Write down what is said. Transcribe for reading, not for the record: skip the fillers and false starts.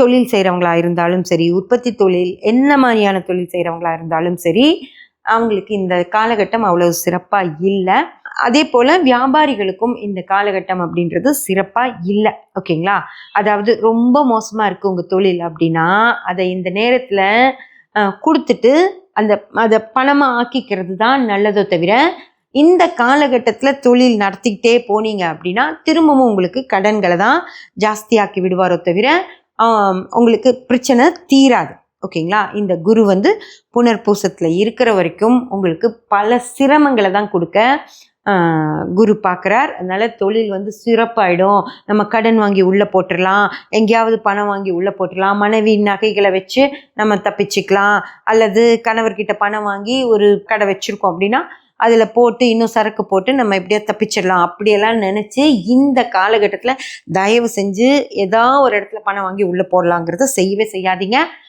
தொழில் செய்கிறவங்களா இருந்தாலும் சரி, உற்பத்தி தொழில் என்ன மாதிரியான தொழில் செய்கிறவங்களா இருந்தாலும் சரி, அவங்களுக்கு இந்த காலகட்டம் அவ்வளவு சிறப்பாக இல்லை. அதே போல் வியாபாரிகளுக்கும் இந்த காலகட்டம் அப்படின்றது சிறப்பாக இல்லை. ஓகேங்களா? அதாவது ரொம்ப மோசமாக இருக்குது உங்கள் தொழில் அப்படின்னா, அதை இந்த நேரத்தில் கொடுத்துட்டு அதை பணமாக ஆக்கிக்கிறது தான் நல்லதோ தவிர, இந்த காலகட்டத்தில் தொழில் நடத்திக்கிட்டே போனீங்க அப்படின்னா திரும்பவும் உங்களுக்கு கடன்களை தான் ஜாஸ்தியாக்கி விடுவாரோ தவிர உங்களுக்கு பிரச்சனை தீராது. ஓகேங்களா? இந்த குரு புனர்பூசத்தில் இருக்கிற வரைக்கும் உங்களுக்கு பல சிரமங்களை தான் கொடுக்க குரு பார்க்குறார். அதனால் தொழில் சிறப்பாயிடும். நம்ம கடன் வாங்கி உள்ளே போட்டுடலாம், எங்கேயாவது பணம் வாங்கி உள்ளே போட்டுடலாம், மனைவி நகைகளை வச்சு நம்ம தப்பிச்சுக்கலாம், அல்லது கணவர்கிட்ட பணம் வாங்கி ஒரு கடை வச்சுருக்கோம் அப்படின்னா அதில் போட்டு இன்னும் சரக்கு போட்டு நம்ம எப்படியா தப்பிச்சிடலாம் அப்படியெல்லாம் நினச்சி இந்த காலகட்டத்தில் தயவு செஞ்சு ஏதாவது ஒரு இடத்துல பணம் வாங்கி உள்ளே போடலாங்கிறத செய்யவே செய்யாதீங்க.